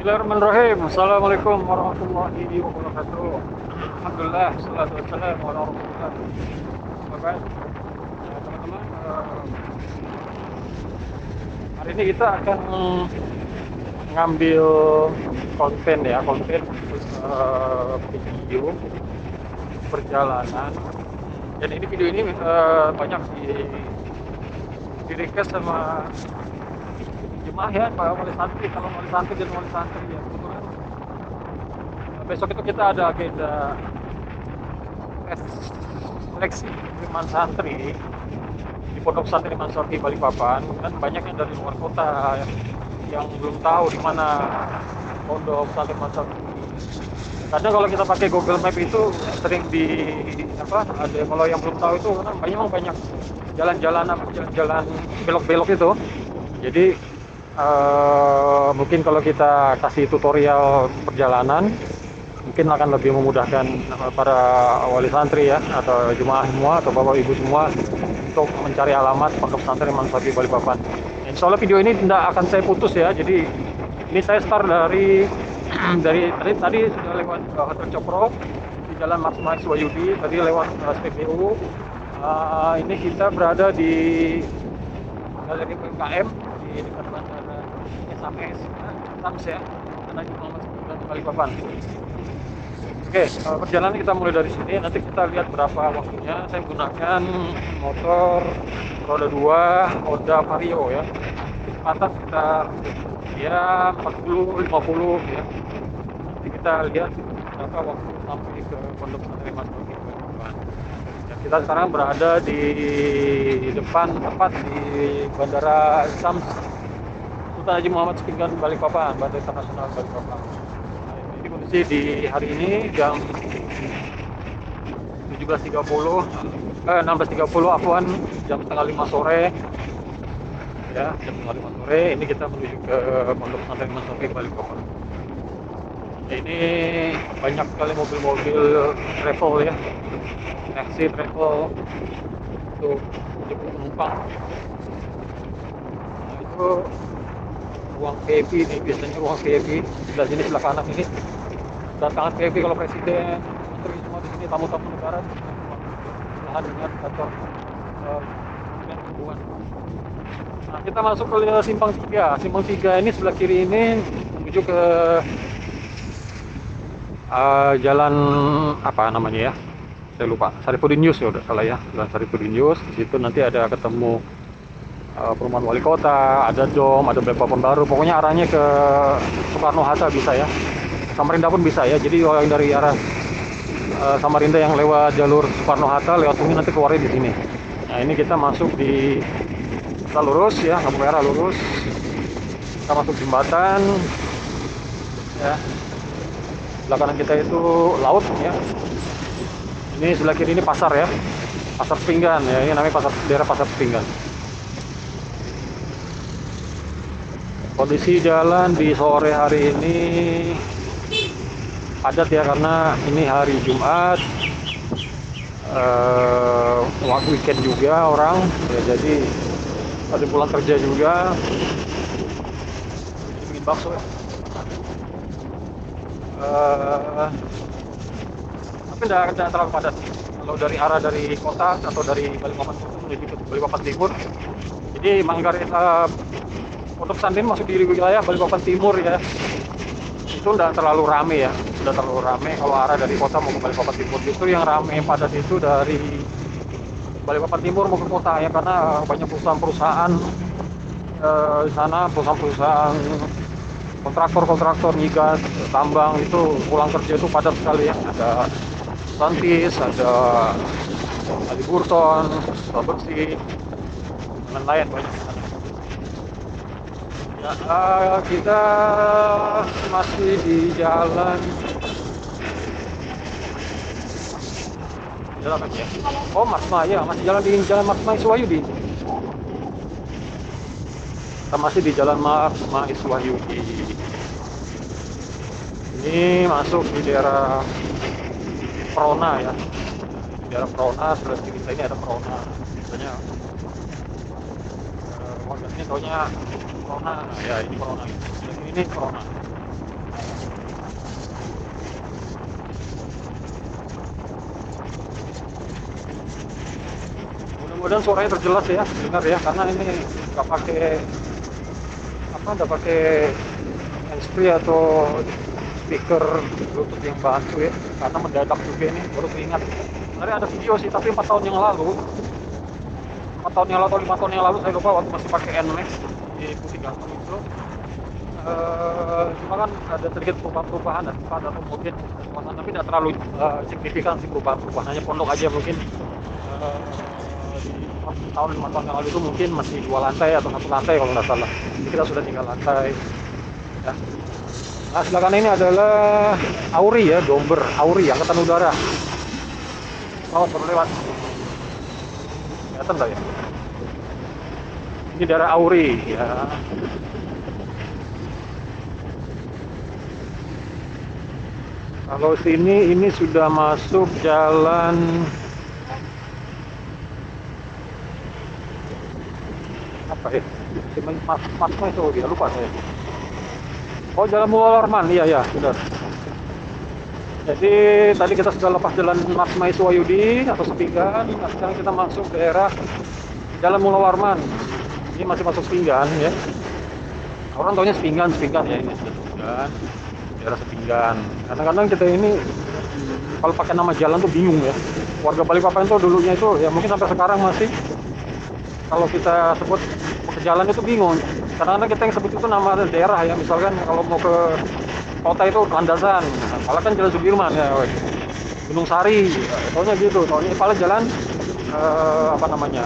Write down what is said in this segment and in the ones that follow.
Bismillahirrahmanirrahim. Assalamualaikum warahmatullahi wabarakatuh. Alhamdulillah, salatu wassalamu ala rasulillah. Bapak, teman-teman, hari ini kita akan mengambil konten video perjalanan. Dan video ini banyak di request sama jemaah ya, Pak Wali Santri. Kalau Wali Santri dan Wali Santri ya, kebetulan besok itu kita ada agenda tes seleksi penerimaan santri di Pondok Pesantren Imam Syafi'i Balikpapan. Kan banyak yang dari luar kota yang belum tahu di mana Pondok Pesantren Imam Syafi'i. Kadang kalau kita pakai Google Map itu sering ada, kalau yang belum tahu itu kan banyak jalan belok-belok itu. Jadi mungkin kalau kita kasih tutorial perjalanan mungkin akan lebih memudahkan para wali santri ya, atau jemaah semua, atau bapak ibu semua untuk mencari alamat Pondok Pesantren Imam Syafi'i Balikpapan. Insya Allah video ini tidak akan saya putus ya. Jadi ini saya start dari tadi sudah lewat Hotel Cokro di Jalan Mas Mahasiswa Yudi, tadi lewat SPBU. Ini kita berada di Galeri PKM di dekat bandara SAMS ya, Bandara Muhammad Syahril Balikpapan. Oke, perjalanan kita mulai dari sini. Nanti kita lihat berapa waktunya. Saya menggunakan motor roda 2 Honda Vario ya. Kecepatan sekitar ya 40-50 ya. Nanti kita lihat berapa waktu sampai ke Pondok Pesantren Imam Syafi'i Balikpapan. Ya, kita sekarang berada di depan tepat di Bandara SAMS Sultan Haji Muhammad Syahril Balikpapan, Bandara Internasional Balikpapan. Ini kondisi di hari ini jam 16.30 afwan, jam setengah 5 sore ya, jam setengah 5 sore. Ini kita menuju ke Pondok Pesantren Imam Syafi'i Balikpapan. Ini banyak sekali mobil-mobil travel ya, taksi travel untuk menjemput penumpang. Nah, itu ruang VIP nih, biasanya ruang VIP sebelah sini, sebelah kanan ini kedatangan VIP kalau presiden, menteri semua di sini, tamu-tamu negara sebelahan dengan kantor Kementerian Perhubungan. Nah, kita masuk ke simpang 3. Simpang 3 ini sebelah kiri ini menuju ke jalan apa namanya ya, saya lupa, Saripudin News ya, udah salah ya, jalan Saripudin News. Di situ nanti ada ketemu perumahan wali kota, ada dom, ada Balikpapan baru. Pokoknya arahnya ke Soekarno Hatta bisa ya, Samarinda pun bisa ya. Jadi kalau yang dari arah Samarinda yang lewat jalur Soekarno Hatta lewat sini nanti keluarnya di sini. Nah, ini kita masuk di, kita lurus ya, lampu merah lurus, kita masuk jembatan ya. Sebelah kanan kita itu laut ya. Ini sebelah kiri ini pasar ya, Pasar Pinggan ya, ini namanya daerah Pasar Pinggan. Kondisi jalan di sore hari ini padat ya, karena ini hari Jumat, waktu weekend juga orang ya, jadi ada pulang kerja juga. Bikin bakso ya. Tapi tidak terlalu padat kalau dari arah dari kota atau dari Balikpapan menuju ke Balikpapan Timur. Jadi Manggarai, Pondok Pesantren masuk di wilayah Balikpapan Timur ya, itu tidak terlalu rame ya, sudah terlalu rame. Kalau arah dari kota mau ke Balikpapan Timur, justru yang rame padat itu dari Balikpapan Timur mau ke kota ya, karena banyak perusahaan-perusahaan di sana, perusahaan-perusahaan kontraktor migas, tambang, itu pulang kerja itu padat sekali ya. Ada Santis, ada Aliburton, Bersih, dan lain banyak di sana. Ya, kita masih di jalan apa ya? Oh, Marsma ya, masih jalan di Jalan Marsma Iswahyudi. Kita masih di Jalan Marsma Iswahyudi. Ini masuk di daerah Perona ya. Di daerah Perona, sebelah kiri kita ini ada Perona. Biasanya warga sini taunya Perona ya, ini Perona. Ini Corona. Mudah-mudahan suaranya terjelas ya, dengar ya, karena ini nggak pakai nggak pakai handsfree atau speaker Bluetooth yang bantu ya, karena mendadak juga ini baru keingat. Sebenarnya ada video sih, tapi 4 tahun yang lalu atau 5 tahun yang lalu saya lupa, waktu masih pakai Nmax di Putih Ganteng itu. Cuma kan ada sedikit perubahan dan tempat atau mungkin suasana, tapi tidak terlalu signifikan sih perubahan, hanya pondok aja mungkin. eh, di 5 tahun yang lalu itu mungkin masih 2 lantai atau 1 lantai kalau nggak salah. Jadi kita sudah 3 lantai ya. Nah, sebelah kanan ini adalah Auri ya, Domber Auri Angkatan Udara. Pesawat baru lewat, kelihatan nggak ya? Ini daerah Auri ya. Kalau sini ini sudah masuk jalan apa ya? Mas itu dia lupa saya. Oh, jalan Mularman, iya ya, benar. Jadi tadi kita sudah lepas jalan Mas Maiswayudi atau Sepinggan. Nah, sekarang kita masuk daerah Jalan Mula Warman. Ini masih masuk Sepinggan ya. Orang taunya Sepinggan, Sepinggan ya, ini sudah Sepinggan. Daerah Sepinggan. Kadang-kadang kita ini kalau pakai nama jalan tuh bingung ya. Warga Balikpapan tuh dulunya itu ya mungkin sampai sekarang masih kalau kita sebut ke jalan itu bingung. Kadang-kadang kita yang sebut itu nama daerah ya. Misalkan kalau mau ke kota itu Landasan, malah kan Jalan Sudirman ya, Gunung Sari, taunya gitu. Taunya paling jalan apa namanya?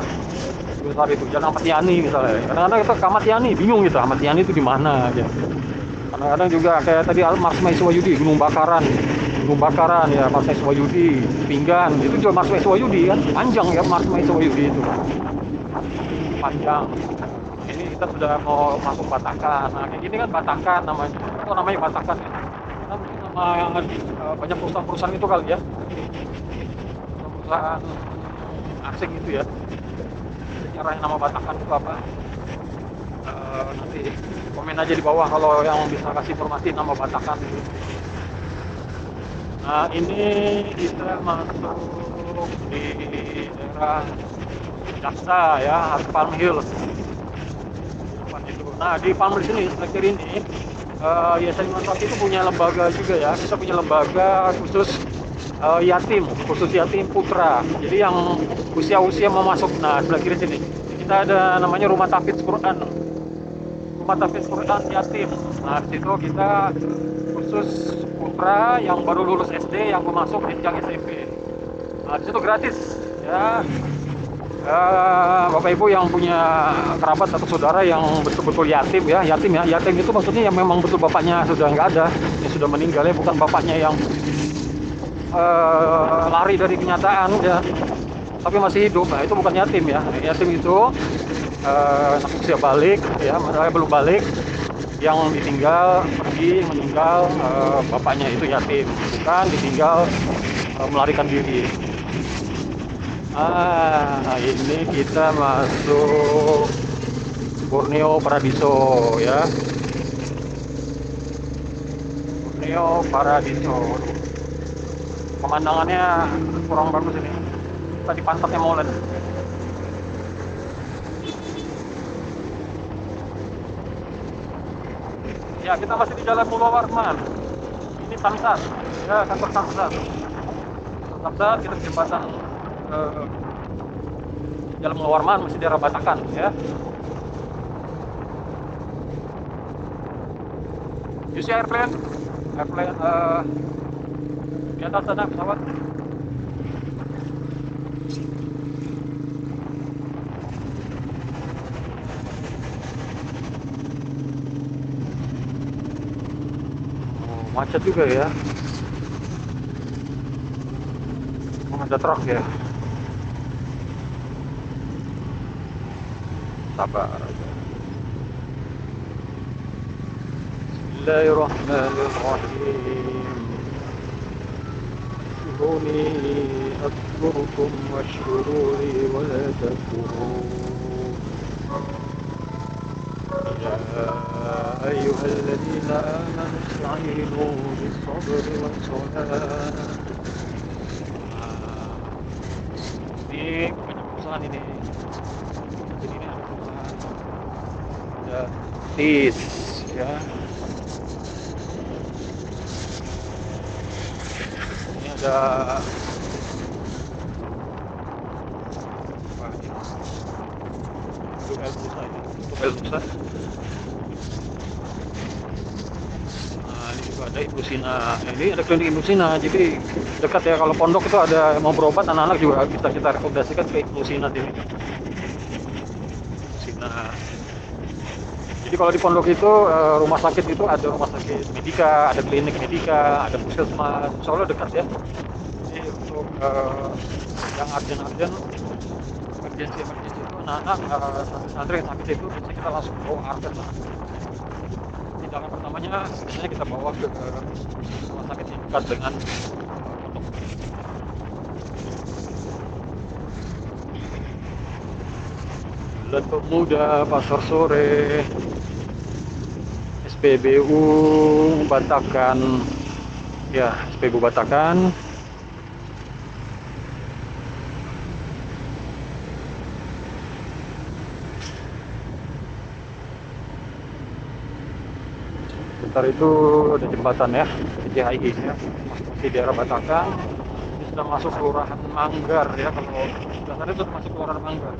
Gunung Sari itu Jalan Ahmad Yani misalnya. Kadang-kadang kita ke Ahmad Yani bingung gitu. Ahmad Yani itu di mana aja. Kadang-kadang juga kayak tadi Mars Maiswayudi, Gunung Bakaran ya, Mars Maiswayudi, Pinggan, itu juga Mars Maiswayudi kan, panjang ya Mars Maiswayudi itu, panjang. Ini kita sudah mau masuk Batakan. Nah, kayak gini kan Batakan namanya. Itu namanya Batakan ya. Karena mungkin nama banyak perusahaan-perusahaan itu kali ya. Perusahaan asing itu ya. Caranya nama Batakan itu apa? Nanti komen aja di bawah kalau yang bisa kasih informasi nama Batakan itu. Nah, ini kita masuk di daerah Jaksa ya, atau Palm Hills. Nah, di Palm Hills ini, sebelah kiri ini, Yayasan Imunisasi itu punya lembaga juga ya. Kita punya lembaga khusus khusus yatim putra. Jadi yang usia-usia mau masuk, nah sebelah kiri sini. Kita ada namanya Rumah Tahfidz Quran. Rumah Tahfidz Quran yatim. Nah, di situ kita khusus putra yang baru lulus SD yang mau masuk jenjang SMP. Nah, di situ gratis ya. Bapak Ibu yang punya kerabat atau saudara yang betul-betul yatim ya, yatim itu maksudnya yang memang betul bapaknya sudah nggak ada, yang sudah meninggal ya, bukan bapaknya yang lari dari kenyataan ya, tapi masih hidup. Nah, itu bukan yatim ya. Yatim itu anak usia balik ya, belum balik, yang ditinggal pergi meninggal, bapaknya itu yatim, bukan ditinggal melarikan diri. Ini kita masuk Borneo Paradiso ya. Borneo Paradiso. Pemandangannya kurang bagus ini. Tadi pantatnya molen. Ya, kita masih di Jalan Mula Warman. Ini Samsat. Ya, kantor Samsat. Samsat, kita di jembatan Jalan Mula Warman, masih daerah Batakan ya. You see airplane di atas sana pesawat. Macet juga ya. Ada truk ya. Sabar. Bismillahirrahmanirrahim. Ashkuruni adkurukum washkuruni wa la takfurun. Ya ayyuhalladzina amanu ista'inu bis-sabri was-salah. Ini punya perusahaan ini. Tis ya. Ini ada apa ini? Untuk Elbusa ini, untuk Elbusa. Nah, ini juga ada Ibu Sina. Nah, ini ada klinik Ibu Sina, jadi dekat ya. Kalau pondok itu ada yang mau berobat anak-anak juga bisa kita rekomendasikan ke Ibu Sina sini. Ibu Sina. Jadi kalau di pondok itu rumah sakit itu ada rumah sakit Medika, ada klinik Medika, ada puskesmas, soalnya dekat ya. Jadi untuk yang urgent-urgent, emergency itu anak-anak santri-santri yang sakit itu biasanya kita langsung bawa arken lah. Tindakan pertamanya biasanya kita bawa ke rumah sakit yang dekat dengan pondok. Bulan Pemuda, Pasar Sore, SPBU Batakan, ya SPBU Batakan. Bentar itu ada jembatan ya, CHI ya, masih daerah Batakan. Ini sudah masuk Kelurahan Manggar ya, kalau dasarnya sudah masuk Kelurahan Manggar.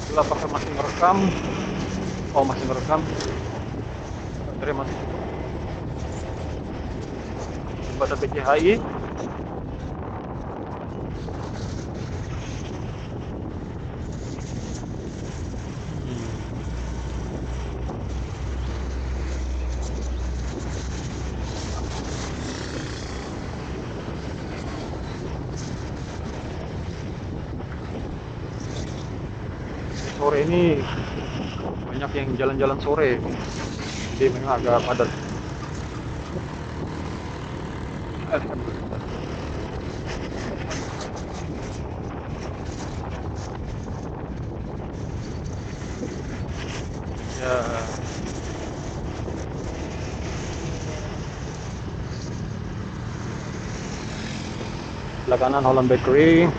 Bila apakah masih merekam? Oh masih merekam. Baterai masih cukup. Jembatan PCHI. Sore ini banyak yang jalan-jalan sore, jadi memang agak padat. Alhamdulillah. Ya, sebelah kanan Holland Bakery.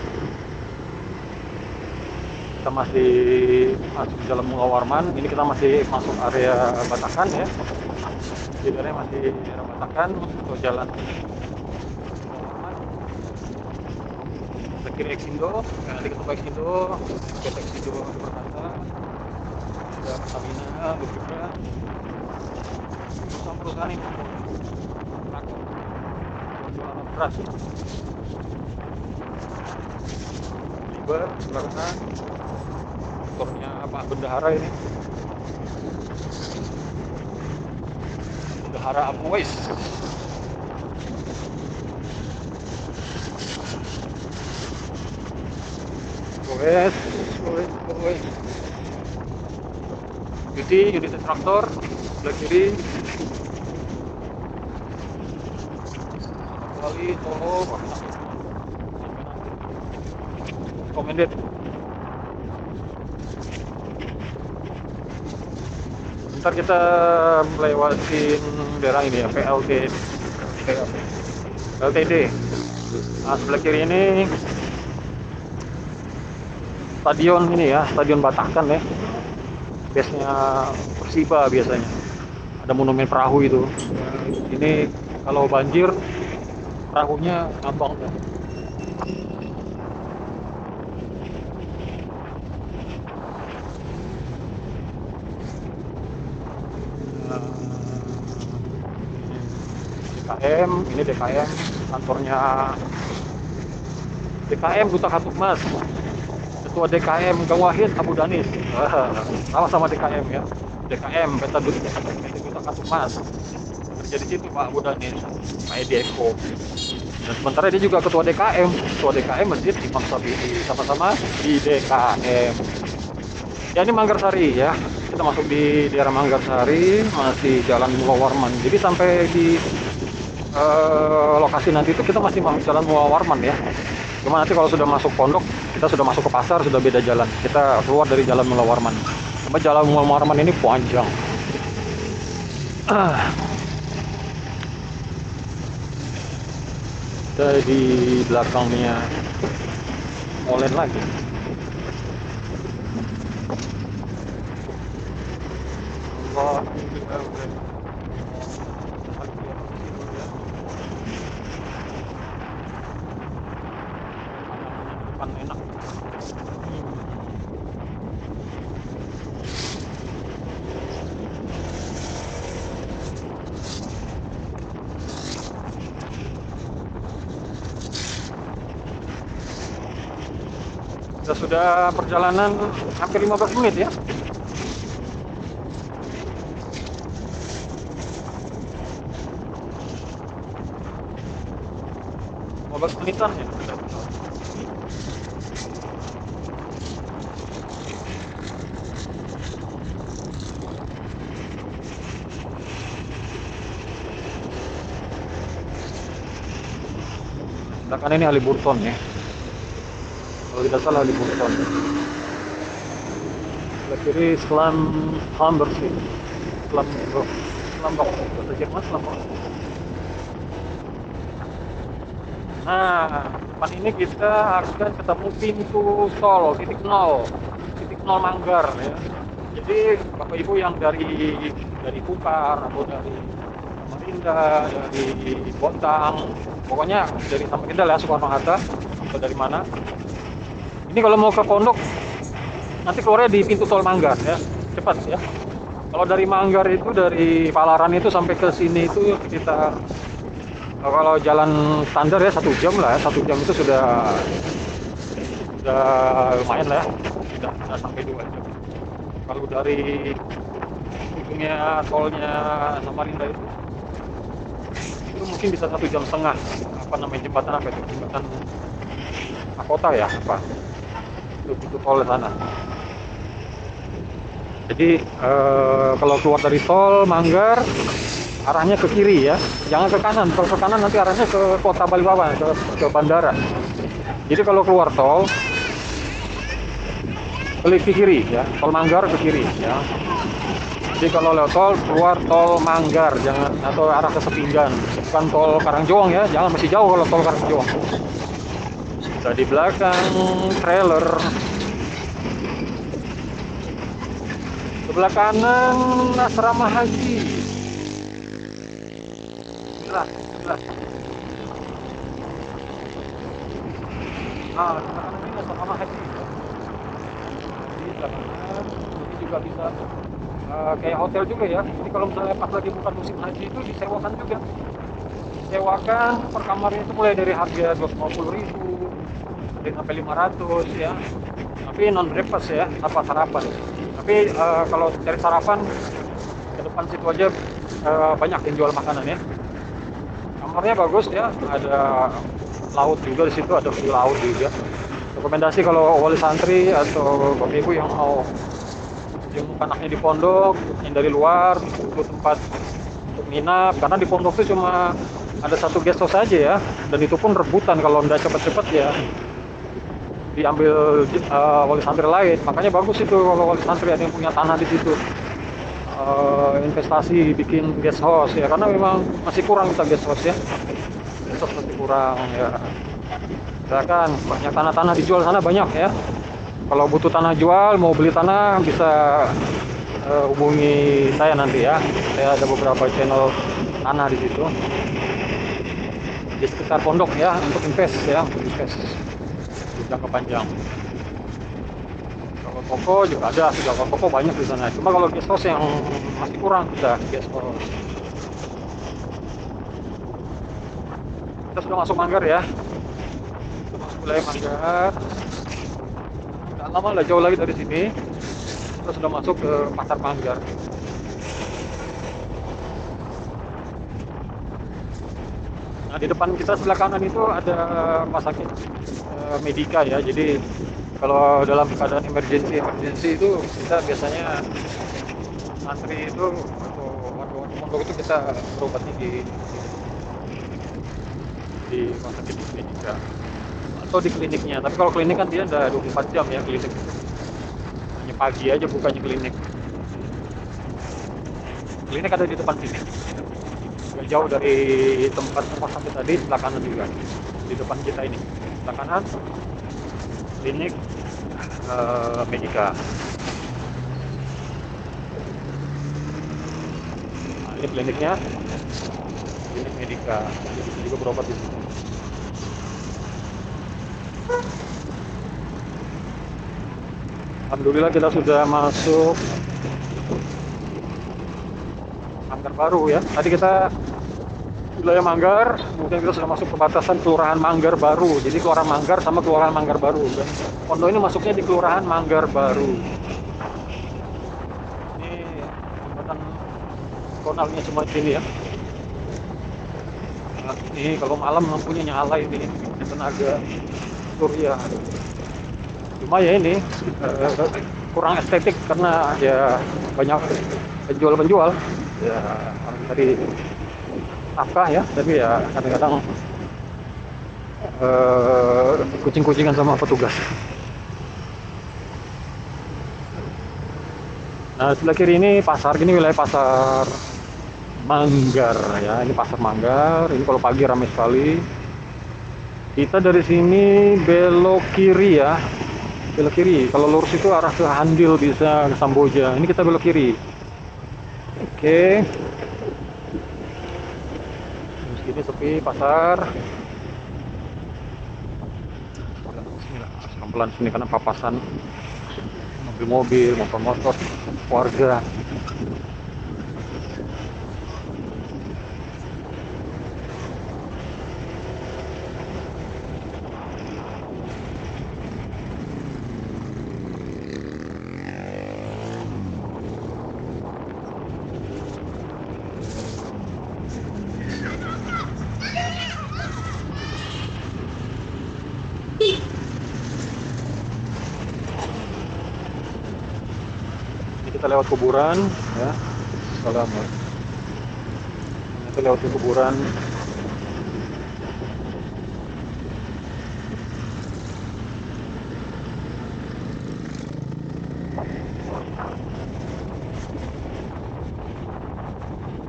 Kita masih masuk jalan Mula Warman. Ini kita masih masuk area Batakan ya. Jadi area masih area Batakan untuk jalan Mula Warman. Ke kiri Exindo, nanti ketemu Exindo, ke Exindo berkata ada Pertamina, beberapa perusahaan-perusahaan ini traktor jualan beras, Liber, sebelah kanan, kantornya Pak Bendahara ini, Bendahara Abuwais. Wes, wes, wes. Unit traktor, sebelah kiri, kali, Solo, recommended. Ntar kita melewatin daerah ini ya, LTD. Nah, sebelah kiri ini stadion ini ya, Stadion Batakan ya. Base-nya Persiba biasanya. Ada monumen perahu itu. Ini kalau banjir perahunya ngambang ya. DKM, ini DKM, kantornya DKM Duta Katumas. Ketua DKM Gang Wahid Abu Danis. Sama-sama DKM ya. DKM Beta Duta Katumas. Kerja di situ Pak Abu Danis, Pak Edi Eko. Dan sementara dia juga ketua DKM Masjid Imam Syafi'i, sama-sama di DKM. Ya ini Manggarsari ya, kita masuk di daerah Manggarsari, masih jalan Mula Warman. Jadi sampai di lokasi nanti itu kita masih masuk jalan Mula Warman ya. Cuma nanti kalau sudah masuk pondok, kita sudah masuk ke pasar, sudah beda jalan. Kita keluar dari jalan Mula Warman. Cuma jalan Mula Warman ini panjang. Kita di belakangnya Molen lagi. Allah, kita udah depan enak. Kita sudah perjalanan hampir 15 menit ya. 15 menitan ya. Sedangkan ini Haliburton ya. Kalau tidak salah Haliburton. Sebelah kiri Slumberg. Slumberg bahasa Jerman Slumberg. Nah, depan ini kita akan ketemu pintu tol titik nol Manggar ya. Jadi Bapak Ibu yang dari Kupar atau dari Samarinda, dari Bontang, pokoknya dari Samarinda lah Soekarno Hatta atau dari mana. Ini kalau mau ke Pondok nanti keluarnya di pintu tol Manggar ya, cepat ya. Kalau dari Manggar itu dari Palaran itu sampai ke sini itu kita kalau jalan standar ya 1 jam lah, 1 jam itu sudah lumayan lah ya, sudah sampai 2 jam. Kalau dari ujungnya tolnya Samarinda itu mungkin bisa 1,5 jam. Apa namanya jembatan apa itu? Jembatan Mahkota ya apa? Itu tol sana. Jadi kalau keluar dari tol Manggar arahnya ke kiri ya, jangan ke kanan. Kalau ke kanan nanti arahnya ke kota Balikpapan, ke bandara. Jadi kalau keluar tol klik ke kiri ya, tol Manggar ke kiri ya. Jadi kalau lewat tol keluar tol Manggar, jangan atau arah ke Sepinggan, bukan tol Karangjoong ya, jangan masih jauh kalau tol Karangjoong. Sudah di belakang trailer. Sebelah kanan asrama haji. Sebelah. Nah, sebelah kanan ini asrama haji. Jadi sebelah kanan ini juga bisa kayak hotel juga ya. Jadi kalau misalnya pas lagi bukan musim haji itu disewakan juga. Sewakan per kamarnya itu mulai dari harga 250.000 sampai 500 ya. Tapi non breakfast ya, tanpa sarapan. Tapi kalau cari sarapan ke depan situ aja banyak yang jual makanan ya. Kamarnya bagus ya, ada laut juga di situ, ada view laut juga. Rekomendasi kalau wali santri atau bapak ibu yang mau jenguk anaknya di pondok, yang dari luar butuh tempat untuk nginap, karena di pondok itu cuma ada satu guest house saja ya, dan itu pun rebutan kalau nggak cepet-cepet ya diambil wali santri lain. Makanya bagus itu kalau wali santri ada yang punya tanah di situ, investasi bikin guest house ya, karena memang masih kurang kita guest house ya, guest house masih kurang ya. Silakan, banyak tanah-tanah dijual sana banyak ya. Kalau butuh tanah jual, mau beli tanah bisa hubungi saya nanti ya. Saya ada beberapa channel tanah di situ di sekitar pondok ya, untuk invest ya, untuk invest jangka panjang. Kalau toko juga ada, kalau toko banyak di sana. Cuma kalau guest house yang masih kurang kita guest house. Kita sudah masuk Manggar ya. Kita masuk wilayah Manggar. Nggak lama lah, jauh lagi dari sini. Kita sudah masuk ke pasar Manggar. Nah, di depan kita sebelah kanan itu ada rumah sakit Medika ya. Jadi kalau dalam keadaan emergency itu kita biasanya antri itu atau warga pondok itu kita berobatnya di rumah sakit Medika atau di kliniknya. Tapi kalau klinik kan dia ada 24 jam ya klinik. Hanya pagi aja bukannya klinik. Klinik ada di depan sini. Gak jauh dari tempat rumah sakit tadi, sebelah kanan juga. Di depan kita ini, sebelah kanan klinik Medika. Nah, ini kliniknya, klinik Medika. Jadi bisa juga berobat di sini. Alhamdulillah kita sudah masuk Manggar Baru ya. Tadi kita wilayah Manggar, kemudian kita sudah masuk ke batasan Kelurahan Manggar Baru. Jadi Kelurahan Manggar sama Kelurahan Manggar Baru. Dan pondok ini masuknya di Kelurahan Manggar Baru. Ini jembatan konalnya cuma sini ya. Nah, ini kalau malam lampunya nyala ini, tenaga surya. Cuma ya ini kurang estetik karena ya banyak penjual-penjual. Ya orang tadi nafkah ya, tapi ya kadang-kadang kucing-kucingan sama petugas. Nah sebelah kiri ini pasar, gini wilayah pasar Manggar ya, ini pasar Manggar. Ini kalau pagi ramai sekali. Kita dari sini belok kiri ya, belok kiri. Kalau lurus itu arah ke Handil bisa ke Samboja. Ini kita belok kiri. Oke. Terus ini sepi pasar. Bismillah. Pelan-pelan sini karena papasan mobil-mobil, motor-motor, warga. Ini kita lewat kuburan ya. Assalamualaikum. Kita lewat ke kuburan.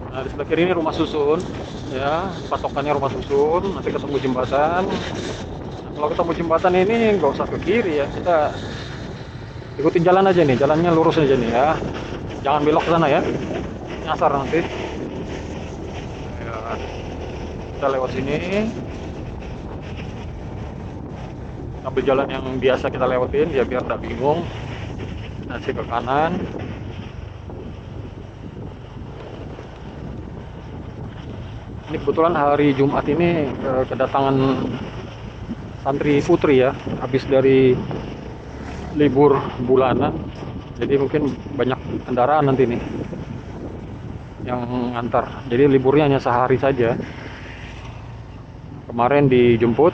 Nah, di sebelah kiri ini rumah susun ya, patokannya rumah susun, nanti ketemu jembatan. Nah, kalau ketemu jembatan ini nggak usah ke kiri ya, kita ikutin jalan aja nih, jalannya lurus aja nih ya. Jangan belok ke sana ya, nyasar nanti. Ya, kita lewat sini, ambil jalan yang biasa kita lewatin ya biar nggak bingung. Nanti ke kanan. Ini kebetulan hari Jumat ini kedatangan santri putri ya, habis dari libur bulanan. Jadi mungkin banyak kendaraan nanti nih yang ngantar. Jadi liburnya hanya sehari saja. Kemarin dijemput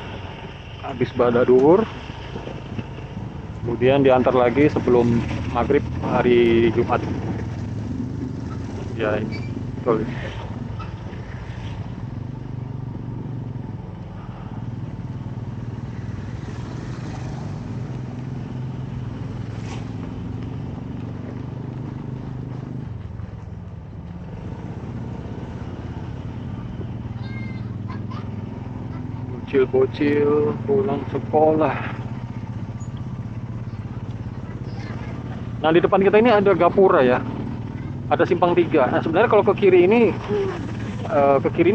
habis badak duhur, kemudian diantar lagi sebelum maghrib hari Jumat. Ya, betul. Bocil-bocil pulang sekolah. Nah di depan kita ini ada gapura ya, ada simpang tiga. Nah sebenarnya kalau ke kiri ini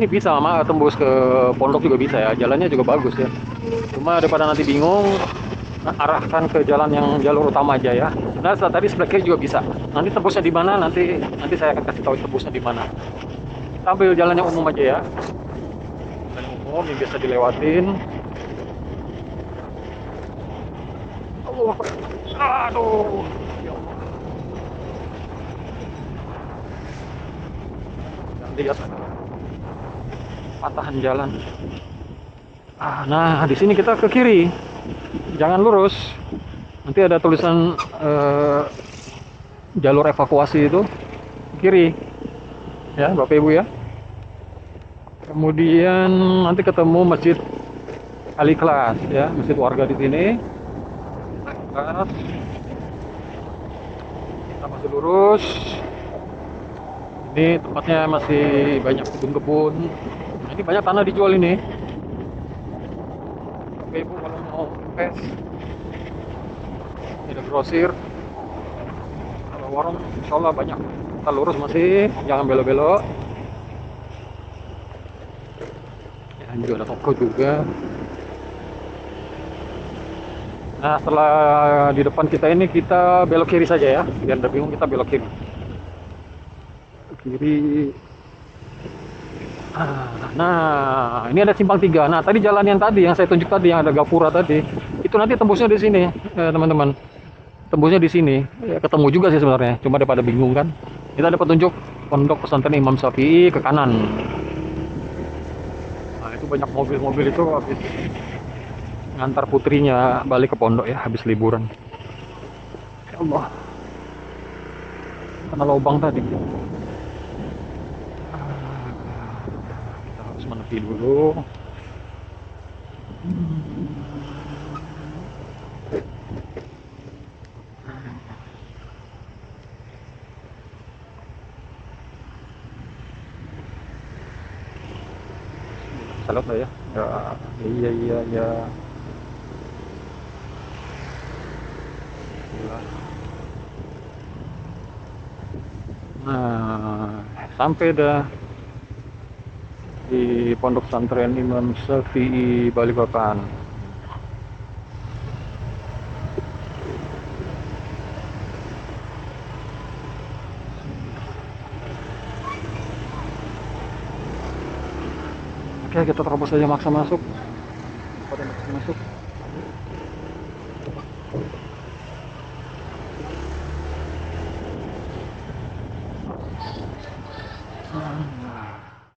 bisa mama tembus ke pondok juga bisa ya, jalannya juga bagus ya. Cuma daripada nanti bingung, arahkan ke jalan yang jalur utama aja ya. Nah setelah tadi sebelah kiri juga bisa. Nanti tembusnya di mana, nanti saya akan kasih tahu tembusnya di mana. Kita ambil jalan yang umum aja ya, jalan yang umum yang biasa dilewatin. Allah, aduh, ya Allah. Jangan lihat patahan jalan. Nah di sini kita ke kiri, jangan lurus. Nanti ada tulisan jalur evakuasi itu kiri, ya Bapak Ibu ya. Kemudian nanti ketemu Masjid Al Ikhlas ya, masjid warga di sini. Kita masih lurus. Ini tempatnya masih banyak kebun-kebun. Nah, ini banyak tanah dijual ini. Oke ibu kalau mau invest, ini ada grosir. Kalau warung, insya Allah banyak. Kita lurus masih, jangan belok-belok. Ya, ini juga ada toko juga. Nah, setelah di depan kita ini kita belok kiri saja ya. Biar nggak bingung kita belok kiri. Kiri. Nah, ini ada simpang tiga. Nah, tadi jalan yang tadi yang saya tunjuk tadi yang ada gapura tadi, itu nanti tembusnya di sini, teman-teman. Tembusnya di sini. Ya, ketemu juga sih sebenarnya. Cuma daripada bingung kan. Kita ada petunjuk Pondok Pesantren Imam Syafi'i ke kanan. Nah, itu banyak mobil-mobil itu habis ngantar putrinya balik ke pondok ya, habis liburan. Ya Allah, kena lubang tadi. Kita harus menepi dulu. Salah lah ya. Ya, iya iya iya. Nah, sampai dah di Pondok Pesantren Imam Syafi'i Balikpapan. Oke, kita terobos saja maksa masuk. Pada maksa masuk.